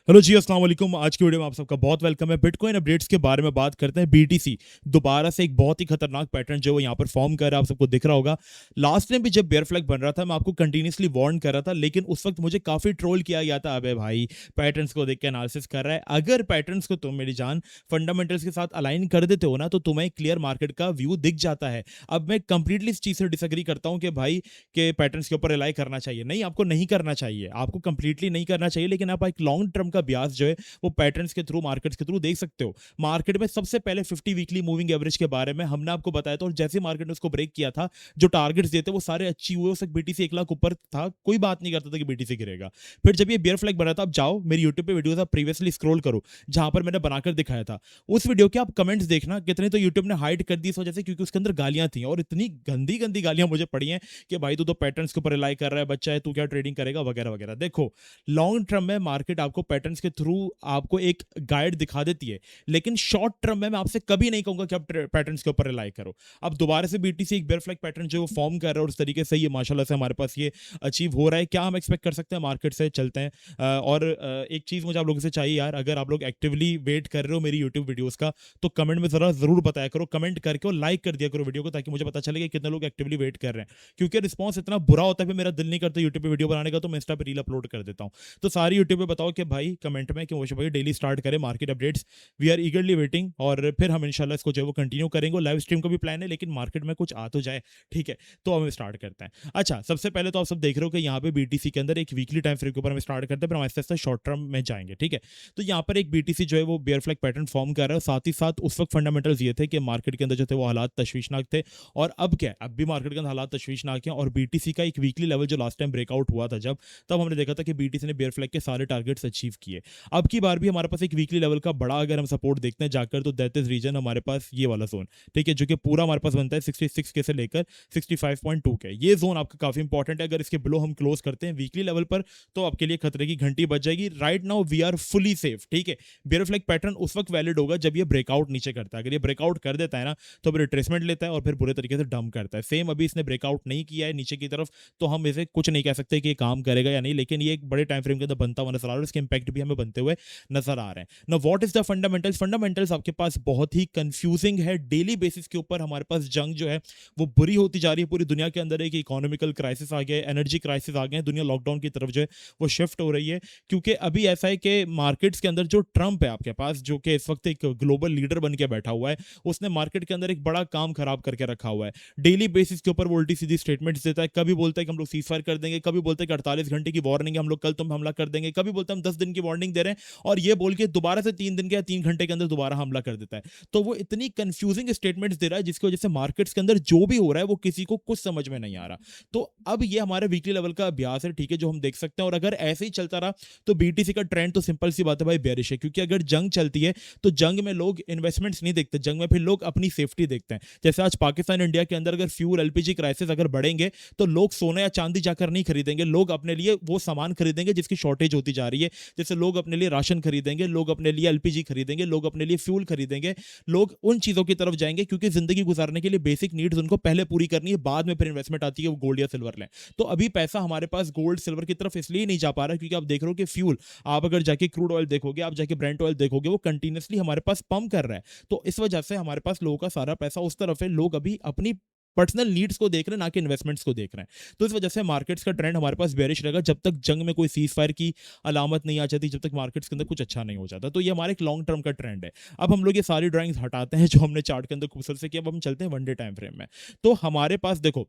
Hello जी, अस्सलाम वालेकुम। आज की वीडियो में आप सबका बहुत वेलकम है। बिटकॉइन अपडेट्स के बारे में बात करते हैं। बीटीसी दोबारा से एक बहुत ही खतरनाक पैटर्न जो है यहाँ पर फॉर्म कर रहा है, आप सबको दिख रहा होगा। लास्ट टाइम भी जब बेयर फ्लैग बन रहा था, मैं आपको कंटिन्यूसली वार्न कर रहा था, लेकिन उस वक्त मुझे काफी ट्रोल किया गया था। अबे भाई, पैटर्न्स को देख के एनालिसिस कर रहा है। अगर पैटर्न्स को तुम, मेरी जान, फंडामेंटल्स के साथ अलाइन कर देते हो ना, तो तुम्हें क्लियर मार्केट का व्यू दिख जाता है। अब मैं कंप्लीटली इस चीज से डिसएग्री करता हूँ कि भाई के पैटर्न्स के ऊपर रिलाई करना चाहिए। नहीं, आपको नहीं करना चाहिए, आपको कंप्लीटली नहीं करना चाहिए, लेकिन आप एक लॉन्ग टर्म का ब्याज जो है वो पैटर्न्स के थ्रू, मार्केट्स के थ्रू देख सकते हो। मार्केट में सबसे पहले 50 वीकली मूविंग एवरेज के बारे में हमने आपको बताया था, और जैसे मार्केट ने उसको ब्रेक किया था, जो टारगेट्स देते वो सारे अचीव हुए। उससे बीटीसी 1 लाख ऊपर था, कोई बात नहीं करता था कि बीटीसी गिरेगा। फिर जब ये बियर फ्लैग बना था, आप जाओ मेरी यूट्यूब पे वीडियोस आप प्रीवियसली स्क्रॉल करो, जहां पर मैंने बनाकर दिखाया था। उस वीडियो के आप कमेंट्स देखना, कितने तो यूट्यूब ने हाइड कर दी इस वजह से, क्योंकि उसके अंदर गालियां थी, और इतनी गंदी गंदी गालियां मुझे पड़ी हैं कि भाई तू तो पैटर्न्स के ऊपर रिलाई कर रहा है, बच्चा है, तू क्या ट्रेडिंग करेगा, वगैरह वगैरह। देखो, लॉन्ग टर्म में मार्केट आपको पैटर्न्स के थ्रू आपको एक गाइड दिखा देती है, लेकिन शॉर्ट टर्म में मैं आपसे कभी नहीं कहूंगा कि आप पैटर्न्स के ऊपर रिलाई करो। अब दोबारा से बीटीसी एक बेयर फ्लैग पैटर्न जो फॉर्म कर रहा है, और उस तरीके से ये माशाल्लाह से हमारे पास ये अचीव हो रहा है। क्या हम एक्सपेक्ट कर सकते हैं मार्केट से, चलते हैं। और एक चीज मुझे आप लोगों से चाहिए यार, अगर आप लोग एक्टिवली वेट कर रहे हो मेरी यूट्यूब वीडियोस का, तो कमेंट में जरूर बताया करो, कमेंट करके और लाइक कर दिया करो वीडियो को, ताकि मुझे पता चले कि कितने लोग एक्टिवली वेट कर रहे हैं। क्योंकि रिस्पॉन्स इतना बुरा होता है, फिर मेरा दिल नहीं करता यूट्यूब पे वीडियो बनाने का, तो मैं इंस्टा पे रील अपलोड कर देता हूँ। तो सारी यूट्यूब पे बताओ कि भाई कमेंट में कि मोशा भाई डेली स्टार्ट करें market updates. We are eagerly waiting, और फिर हम इंशाल्लाह इसको जो है वो कंटिन्यू करेंगे। लाइव स्ट्रीम का भी प्लान है, लेकिन मार्केट में कुछ आ तो जाए, ठीक है, तो हम स्टार्ट करते हैं। अच्छा, सबसे पहले तो आप सब देख रहे हो कि यहाँ पे बीटीसी के अंदर एक वीकली टाइम फ्रेम के ऊपर हम स्टार्ट करते हैं, फिर हम आहिस्ता आहिस्ता शॉर्ट टर्म में जाएंगे, ठीक है। तो यहाँ पर एक बीटीसी जो है वो बेयर फ्लैग पैटर्न फॉर्म कर रहा है। साथ ही साथ उस वक्त फंडामेंटल्स ये थे कि मार्केट के अंदर जो थे वो हालात तशवीशनाक थे, और अब क्या है, अब भी मार्केट के अंदर हालात तशवीशनाक हैं। और बीटीसी का एक वीकली लेवल जो लास्ट टाइम ब्रेकआउट हुआ था, जब तब हमने देखा था कि बीटीसी ने बेयर फ्लैग के सारे टारगेट्स अचीव किए। अब की बार भी हमारे पास एक वीकली लेवल का बड़ा अगर हम सपोर्ट देखते हैं जाकर, तो दैट इज रीजन हमारे पास ये वाला जोन, ठीक है, जो कि पूरा हमारे पास बनता है 66 के से लेकर 65.2 के। ये जोन आपका काफी इंपॉर्टेंट है। अगर इसके बिलो हम क्लोज करते हैं वीकली लेवल पर, तो आपके लिए खतरे की घंटी बज जाएगी। Right now we are fully safe, ठीक है। बेयर फ्लैग पैटर्न उस वक्त वैलिड होगा जब ये ब्रेकआउट नीचे करता है। अगर ये ब्रेकआउट कर देता है ना, तो अब रिट्रेसमेंट लेता है और फिर बुरे तरीके से डंप करता है। सेम अभी इसने ब्रेकआउट नहीं किया है नीचे की तरफ, तो हम इसे कुछ नहीं कह सकते कि ये काम करेगा या नहीं, लेकिन ये एक बड़े टाइम फ्रेम के अंदर बनता हुआ नजर आ रहा है, इसके इंपैक्ट भी हमें बनते हुए नजर आ रहे हैं। ना what is the fundamentals, fundamentals आपके पास बहुत ही कंफ्यूजिंग है। डेली बेसिस के ऊपर हमारे पास जंग जो है वो बुरी होती जा रही है। पूरी दुनिया के अंदर एक इकोनॉमिकल क्राइसिस आ गया है, एनर्जी क्राइसिस आ गए हैं, दुनिया लॉकडाउन की तरफ जो है वो शिफ्ट हो रही है। क्योंकि अभी ऐसा है कि मार्केट्स के अंदर जो ट्रंप है आपके पास, जो कि इस वक्त एक ग्लोबल लीडर बन के बैठा हुआ है, उसने मार्केट के अंदर एक बड़ा काम खराब करके रखा हुआ है। डेली बेसिस के ऊपर वो उल्टी सीधी स्टेटमेंट्स देता है। कभी बोलता है कि हम लोग सीज फायर कर देंगे, कभी बोलता है कि 48 घंटे की वार्निंग है, हम लोग कल तुम हमला कर देंगे, कभी बोलता है हम 10 दिन की वार्निंग दे रहे हैं, और ये बोल के दोबारा से 3 दिन के या 3 घंटे के अंदर दोबारा हमला कर देता है। तो वो इतनी कंफ्यूजिंग स्टेटमेंट्स दे रहा है, जिसकी वजह से मार्केट्स के अंदर जो भी हो रहा है वो किसी को कुछ समझ में नहीं आ रहा। तो अब ये हमारे वीकली लेवल का अभ्यास है, ठीक है, जो हम देख सकते हैं। और अगर ऐसे ही चलता रहा, तो बीटीसी का ट्रेंड तो सिंपल सी बात है भाई, बेरिश है। क्योंकि अगर जंग चलती है, तो जंग में लोग इन्वेस्टमेंट्स नहीं देखते, जंग में फिर लोग अपनी सेफ्टी देखते हैं। जैसे आज पाकिस्तान इंडिया के अंदर अगर फ्यूल एलपीजी क्राइसिस अगर बढ़ेंगे, तो लोग सोना या चांदी जाकर नहीं खरीदेंगे, लोग अपने लिए वो सामान खरीदेंगे जिसकी शॉर्टेज होती जा रही है। जैसे लोग अपने लिए राशन खरीदेंगे, लोग अपने लिए एलपीजी खरीदेंगे, लोग अपने लिए फ्यूल खरीदेंगे, लोग उन चीजों की तरफ जाएंगे, क्योंकि जिंदगी गुजारने के लिए बेसिक नीड्स उनको पहले पूरी करनी है, बाद में फिर इन्वेस्टमेंट आती है वो गोल्ड या सिल्वर लें। तो अभी पैसा हमारे पास गोल्ड सिल्वर की तरफ इसलिए नहीं जा पा रहा, क्योंकि आप देख रहे हो कि फ्यूल, आप अगर जाके क्रूड ऑयल देखोगे, आप जाके ब्रेंट ऑयल देखोगे, वो कंटिन्यूसली हमारे पास पंप कर रहा है। तो इस वजह से हमारे पास लोगों का सारा पैसा उस तरफ है, लोग अभी अपनी पर्सनल नीड्स को देख रहे हैं, ना कि इन्वेस्टमेंट्स को देख रहे हैं। तो इस वजह से मार्केट्स का ट्रेंड हमारे पास बेरिश रहेगा, जब तक जंग में कोई सीज फायर की अलामत नहीं आ जाती, जब तक मार्केट्स के अंदर कुछ अच्छा नहीं हो जाता। तो ये हमारे एक लॉन्ग टर्म का ट्रेंड है। अब हम लोग ये सारी ड्राइंग्स हटाते हैं जो हमने चार्ट के अंदर खूबसूरत से किया, अब हम चलते हैं वन डे टाइम फ्रेम में। तो हमारे पास देखो,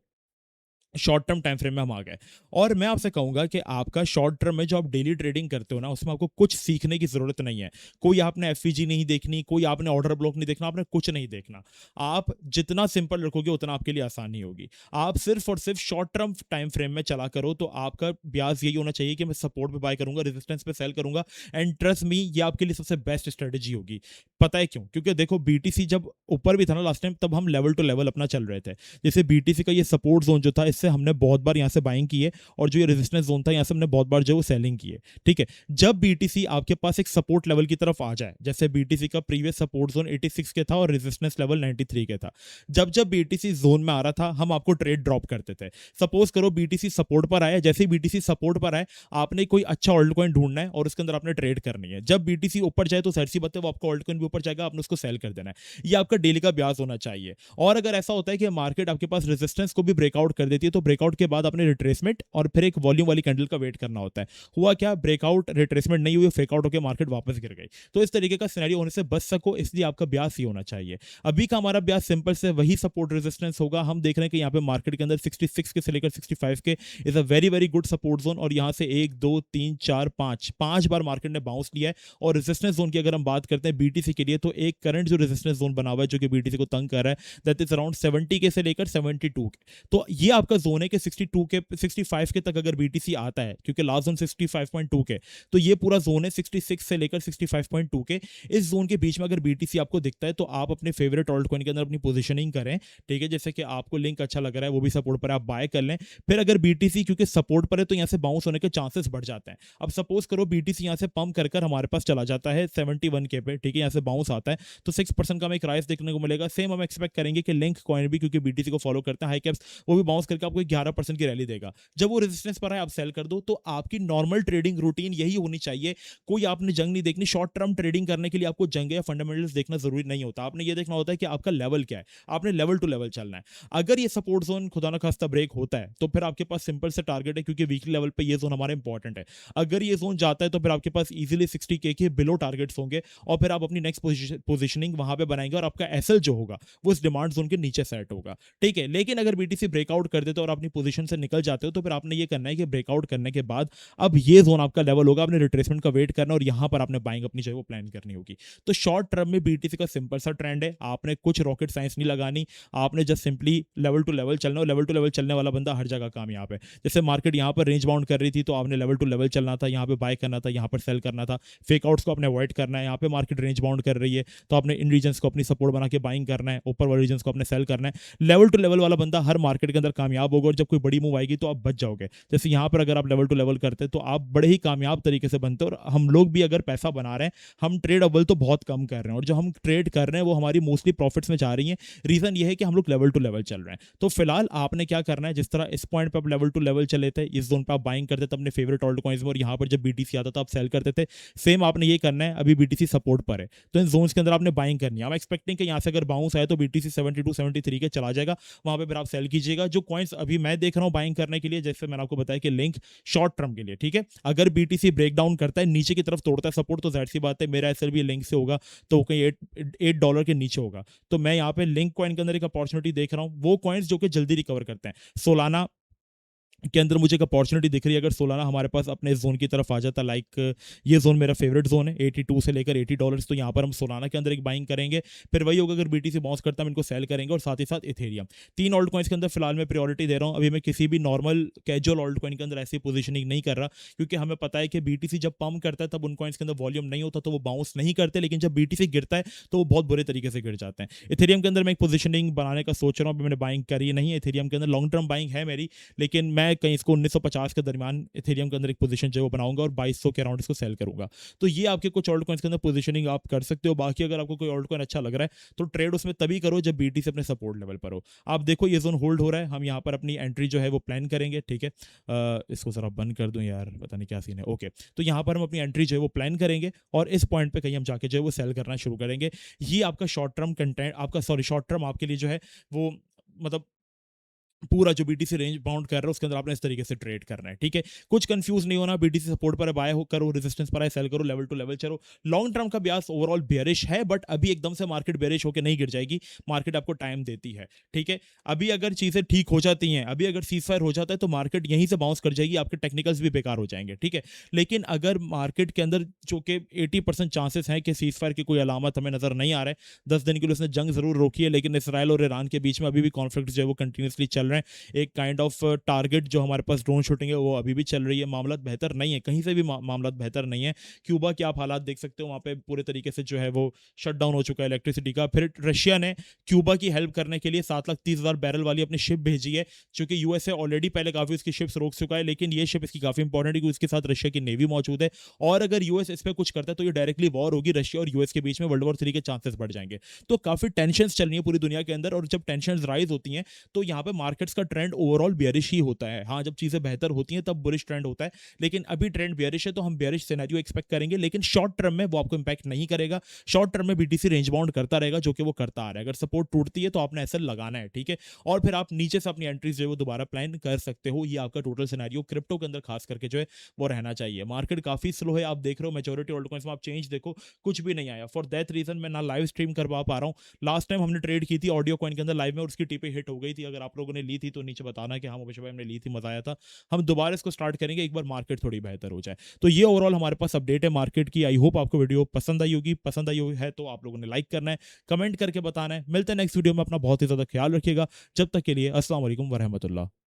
शॉर्ट टर्म टाइम फ्रेम में हम आ गए, और मैं आपसे कहूंगा कि आपका शॉर्ट टर्म में जो आप डेली ट्रेडिंग करते हो ना, उसमें आपको कुछ सीखने की जरूरत नहीं है। कोई आपने एफवीजी नहीं देखनी, कोई आपने ऑर्डर ब्लॉक नहीं देखना, आपने कुछ नहीं देखना। आप जितना सिंपल रखोगे उतना आपके लिए आसानी होगी। आप सिर्फ और सिर्फ शॉर्ट टर्म टाइम फ्रेम में चला करो, तो आपका ब्याज यही होना चाहिए कि मैं सपोर्ट पे बाय करूंगा, रेजिस्टेंस पे सेल करूंगा, एंड ट्रस्ट मी, ये आपके लिए सबसे बेस्ट स्ट्रेटेजी होगी। पता है क्यों? क्योंकि देखो, बीटीसी जब ऊपर भी था ना लास्ट टाइम, तब हम लेवल टू लेवल अपना चल रहे थे। जैसे बीटीसी का ये सपोर्ट जोन जो था, से हमने बहुत बार यहाँ से बाइंग की है, और जो ये रेजिस्टेंस जोन था यहाँ से हमने बहुत बार जो वो सेलिंग की है, ठीक है। जब बीटीसी आपके पास एक सपोर्ट लेवल की तरफ आ जाए, जैसे बीटीसी का प्रीवियस सपोर्ट जोन 86 के था और रेजिस्टेंस लेवल 93 के था, जब जब बीटीसी जोन में आ रहा था हम आपको ट्रेड ड्रॉप करते थे। सपोज करो बीटीसी सपोर्ट पर आया, जैसे ही बीटीसी सपोर्ट पर आए आपने कोई अच्छा ऑल्ट कॉइन ढूंढना है और उसके अंदर आपने ट्रेड करनी है। जब बीटीसी ऊपर जाए तो जाहिर सी बात है वो आपका ऑल्ट कॉइन भी ऊपर जाएगा, आपने उसको सेल कर देना है। ये आपका डेली का ब्याज होना चाहिए। और अगर ऐसा होता है कि मार्केट आपके पास रेजिस्टेंस को भी ब्रेकआउट कर देती है, तो ब्रेकआउट के बाद आपने रिट्रेसमेंट और फिर एक वॉल्यूम वाली कैंडल का वेट करना होता है। हुआ क्या, ब्रेकआउट रिट्रेसमेंट नहीं हुई, फेकआउट होकर मार्केट वापस गिर गई। तो इस तरीके का सिनेरियो होने से बच सको, इसलिए आपका ब्याज ही होना चाहिए। अभी का हमारा ब्याज सिंपल से वही सपोर्ट रेजिस्टेंस होगा। हम देख रहे हैं कि यहाँ पे मार्केट के अंदर 66 के से लेकर 65 के is a very very good support zone, और यहाँ से 1 2 3 4 5 बार मार्केट ने बाउंस लिया है। और रेजिस्टेंस जोन की अगर हम बात करते हैं बीटीसी के लिए, तो एक करंट जो रेजिस्टेंस जोन बना हुआ है जो कि बीटीसी को तंग कर रहा है, दैट इज अराउंड 70 के से लेकर 72 के। तो ये आपका जोन है कि 62 के 65 के तक अगर बीटीसी आता है, क्योंकि लास्ट जोन 65.2 के, तो ये पूरा जोन है 66 से लेकर 65.2 के। इस जोन के बीच में अगर बीटीसी आपको दिखता है तो आप अपने फेवरेट ऑल्ट कॉइन के अंदर अपनी पोजीशनिंग करें, ठीक है। जैसे कि आपको लिंक अच्छा लग रहा है, वो भी सपोर्ट पर आप बाय कर लें। फिर अगर बीटीसी क्योंकि सपोर्ट पर है तो यहाँ से बाउंस होने के चांसेस बढ़ जाते हैं। अब सपोज करो बीटीसी यहाँ से पंप कर कर हमारे पास चला जाता है 71 के पे, ठीक है, यहाँ से बाउंस आता है तो 6% का हमें एक राइज देखने को मिलेगा। सेम हम एक्सपेक्ट करेंगे कि लिंक कॉइन भी, क्योंकि बीटीसी को फॉलो करते हैं हाई कैप्स, वो भी बाउंस करके आपको 11% की रैली देगा। जब वो रेजिस्टेंस पर है आप सेल कर दो। तो आपकी नॉर्मल ट्रेडिंग रूटीन यही होनी चाहिए। कोई आपने जंग नहीं देखनी। शॉर्ट टर्म ट्रेडिंग करने के लिए आपको जंग या फंडामेंटल्स देखना जरूरी नहीं होता। आपने ये देखना होता है कि आपका लेवल क्या है, आपने लेवल टू लेवल चलना है। अगर ये सपोर्ट जोन खुदा ना खास्ता ब्रेक होता है तो फिर आपके पास सिंपल से टारगेट है, क्योंकि वीकली लेवल पे ये जोन हमारे इंपॉर्टेंट है। अगर ये जोन जाता है तो फिर आपके पास इजीली 60 के बिलो टारगेट्स होंगे, और फिर आप अपनी नेक्स्ट पोजीशनिंग वहां पे बनाएंगे, और आपका एसएल जो होगा वो इस डिमांड जोन के नीचे सेट होगा, ठीक है। लेकिन अगर बीटीसी ब्रेकआउट कर देते हो और अपनी पोजीशन से निकल जाते हो, तो फिर आपने ये करना है कि ब्रेकआउट करने के बाद अब ये जोन आपका लेवल होगा, आपने रिट्रेसमेंट का वेट करना और यहां पर आपने बाइंग अपनी जो है वो प्लान करनी होगी। तो शॉर्ट टर्म में बीटीसी का सिंपल सा ट्रेंड है, आपने कुछ रॉकेट साइंस नहीं लगानी, आपने just simply level to level चलना। और लेवल टू लेवल चलने वाला बंदा हर जगह कामयाब है। जैसे मार्केट यहां पर रेंज बाउंड कर रही थी तो आपने लेवल टू लेवल चलना था, यहां पे बाय करना था, यहां पर सेल करना था। फेकआउट्स को आपने अवॉइड करना है। यहां पे मार्केट रेंज बाउंड कर रही है तो आपने इन रीजन्स को अपनी सपोर्ट बना के बाइंग करना है, ऊपर वाले रीजन्स को आपने सेल करना है। लेवल टू लेवल वाला बंदा हर मार्केट के अंदर कामयाब होगा, और जब कोई बड़ी मूव आएगी तो आप बच जाओगे। जैसे यहां पर अगर आप लेवल टू लेवल करते तो आप बड़े ही कामयाब तरीके से बनते। और हम लोग भी अगर पैसा बना रहे हैं, हम ट्रेड अव्वल तो बहुत कम कर रहे हैं, और जो हम ट्रेड कर रहे हैं वो हमारी मोस्टली प्रॉफिट्स में जा रही है। रीजन ये है कि हम लोग लेवल टू लेवल चल रहे हैं। तो फिलहाल आपने क्या करना है, जिस तरह इस पॉइंट पे आप लेवल टू लेवल चले थे, इस जोन पे आप बाइंग करते थे अपने फेवरेट ऑल्ट कॉइंस में, और यहां पर जब बीटीसी आता था आप सेल करते थे। सेम आपने ये करना है। अभी बीटीसी सपोर्ट पर है तो इन जोन्स के अंदर आपने बाइंग करनी है। हम एक्सपेक्टिंग कि यहां से अगर बाउंस आए तो बीटीसी 72 73 के चला जाएगा, वहां पे फिर आप सेल कीजिएगा। जो कॉइंस अभी मैं देख रहा हूं बाइंग करने के लिए, जैसे मैंने आपको बताया कि लिंक शॉर्ट टर्म के लिए, ठीक है। अगर बीटीसी ब्रेक डाउन करता है, नीचे की तरफ तोड़ता है सपोर्ट, तो जाहिर सी बात है मेरा एसएल भी लिंक से होगा, तो कहीं $8 के नीचे होगा। तो मैं यहाँ पे लिंक कॉइन के अंदर एक अपॉर्चुनिटी देख रहा हूँ, वो कॉइन्स जो कि जल्दी रिकवर करते हैं। सोलाना के अंदर मुझे एक अपॉर्चुनिटी दिख रही है। अगर सोलाना हमारे पास अपने जोन की तरफ आ जाता, लाइक ये जोन मेरा फेवरेट जोन है 82 से लेकर $80, तो यहाँ पर हम सोलाना के अंदर एक बाइंग करेंगे। फिर वही होगा, अगर बीटीसी बाउंस करता है हम इनको सेल करेंगे, और साथ ही साथ इथेरियम। 3 ऑल्ट कॉइन्स के अंदर फिलहाल मैं प्रायोरिटी दे रहा हूँ। अभी मैं किसी भी नॉर्मल कैजुअल ऑल्ट कॉइन के अंदर ऐसी पोजिशनिंग नहीं कर रहा, क्योंकि हमें पता है कि बीटीसी जब पंप करता है तब उन कॉइन्स के अंदर वॉल्यूम नहीं होता तो वो बाउंस नहीं करते, लेकिन जब बीटीसी गिरता है तो वो बहुत बुरे तरीके से गिर जाते हैं। इथेरियम के अंदर मैं एक पोजिशनिंग बनाने का सोच रहा हूँ, अभी मैंने बाइंग करी नहीं है। इथेरियम के अंदर लॉन्ग टर्म बाइंग है मेरी, लेकिन मैं कहीं इसको 1950 के दरमियान इथेरियम के अंदर एक पोजीशन जो बनाऊंगा और 2200 के अराउंड इसको सेल करूंगा। तो ये आपके कुछ ऑल्ट कॉइन्स के अंदर पोजीशनिंग आप कर सकते हो। बाकी अगर आपको कोई ऑल्ट कॉइन अच्छा लग रहा है तो ट्रेड उसमें तभी करो जब बीटी से अपने सपोर्ट लेवल पर हो। आप देखो ये जोन होल्ड हो रहा है, हम यहाँ पर अपनी एंट्री जो है वो प्लान करेंगे, ठीक है। इसको जरा बंद कर दूं यार, पता नहीं क्या सीन है। ओके, तो यहाँ पर हम अपनी एंट्री जो है वो प्लान करेंगे, और इस पॉइंट पे कहीं हम जाके जो है वो सेल करना शुरू करेंगे। ये आपका शॉर्ट टर्म कंटेंट, आपका सॉरी शॉर्ट टर्म आपके लिए जो है वो मतलब पूरा जो बीटीसी रेंज बाउंड कर रहा है उसके अंदर आपने इस तरीके से ट्रेड करना है, ठीक है। कुछ कंफ्यूज नहीं होना। बीटीसी सपोर्ट पर बाय हो करो, रेजिस्टेंस पर है सेल करो, लेवल टू लेवल चलो। लॉन्ग टर्म का ब्याज ओवरऑल बेयरिश है, बट अभी एकदम से मार्केट बेयरिश होकर नहीं गिर जाएगी। मार्केट आपको टाइम देती है, ठीक है। अभी अगर चीजें ठीक हो जाती हैं, अभी अगर सीजफायर हो जाता है तो मार्केट यहीं से बाउंस कर जाएगी, आपके टेक्निकल्स भी बेकार हो जाएंगे, ठीक है। लेकिन अगर मार्केट के अंदर जो कि 80% चांसेस हैं कि सीजफायर की कोई अलामत हमें नजर नहीं आ रहा है, 10 दिन के लिए उसने जंग जरूर रोकी है, लेकिन इसराइल और ईरान के बीच में अभी भी कॉन्फ्लिक्ट जो है वो कंटिन्यूसली चल चल रहे हैं, एक काइंड ऑफ टारगेट जो हमारे पास ड्रोन शूटिंग है वो अभी भी चल रही है। मामला बेहतर नहीं है, कहीं से भी मामला बेहतर नहीं है। क्यूबा के आप हालात देख सकते हो, वहाँ पे पूरे तरीके से जो है वो शट डाउन हो चुका है इलेक्ट्रिसिटी का। फिर रशिया ने क्यूबा की हेल्प करने के लिए 7,30,000 बैरल वाली अपनी शिप भेजी है, क्योंकि यूएसए ऑलरेडी पहले काफी उसकी शिप्स रोक चुका है, लेकिन ये शिप इसकी काफी इंपॉर्टेंट है क्योंकि उसके साथ रशिया की नेवी मौजूद है। और अगर यूएस इस पर कुछ करता है तो ये डायरेक्टली वॉर होगी, रशिया और यूएस के बीच में वर्ल्ड वॉर 3 के चांसेस बढ़ जाएंगे। तो काफी टेंशन चल रही है पूरी दुनिया के अंदर, और जब टेंशन राइज होती हैं तो यहाँ पे मार्केट्स का ट्रेंड ओवरऑल बेयरिश ही होता है। हाँ, जब चीजें बेहतर होती हैं तब बुलिश ट्रेंड होता है, लेकिन अभी ट्रेंड बेयरिश है तो हम बेयरिश सिनेरियो एक्सपेक्ट करेंगे, लेकिन शॉर्ट टर्म में वो आपको इंपैक्ट नहीं करेगा। शॉर्ट टर्म में बीटीसी रेंज बाउंड करता रहेगा, जो कि वो करता आ रहा है। अगर सपोर्ट टूटती है तो आपने ऐसा लगाना है, ठीक है, और फिर आप नीचे से अपनी एंट्रीज जो है वो दोबारा प्लान कर सकते हो। ये आपका टोटल सिनेरियो क्रिप्टो के अंदर खास करके जो है वो रहना चाहिए। मार्केट काफी स्लो है, आप देख रहे हो मेजोरिटी ऑल्ट कॉइंस में आप चेंज देखो, कुछ भी नहीं आया। फॉर दैट रीजन मैं ना लाइव स्ट्रीम करवा पा रहा हूँ। लास्ट टाइम हमने ट्रेड की थी ऑडियो कॉइन के अंदर लाइव में, और उसकी टीपी हिट हो गई थी। अगर आप लोगों ने ली थी तो नीचे बताना कि हाँ मुकेश भाई हमने ली थी, मजा आया था। हम दोबारा इसको स्टार्ट करेंगे एक बार मार्केट थोड़ी बेहतर हो जाए। तो ये ओवरऑल हमारे पास अपडेट है मार्केट की। आई होप आपको वीडियो पसंद आई होगी। पसंद आई है तो आप लोगों ने लाइक करना है, कमेंट करके बताना है। मिलते हैं नेक्स्ट वीडियो में। अपना बहुत ही ज्यादा ख्याल रखिएगा। जब तक के लिए अस्सलाम वालेकुम वरहमतुल्लाह।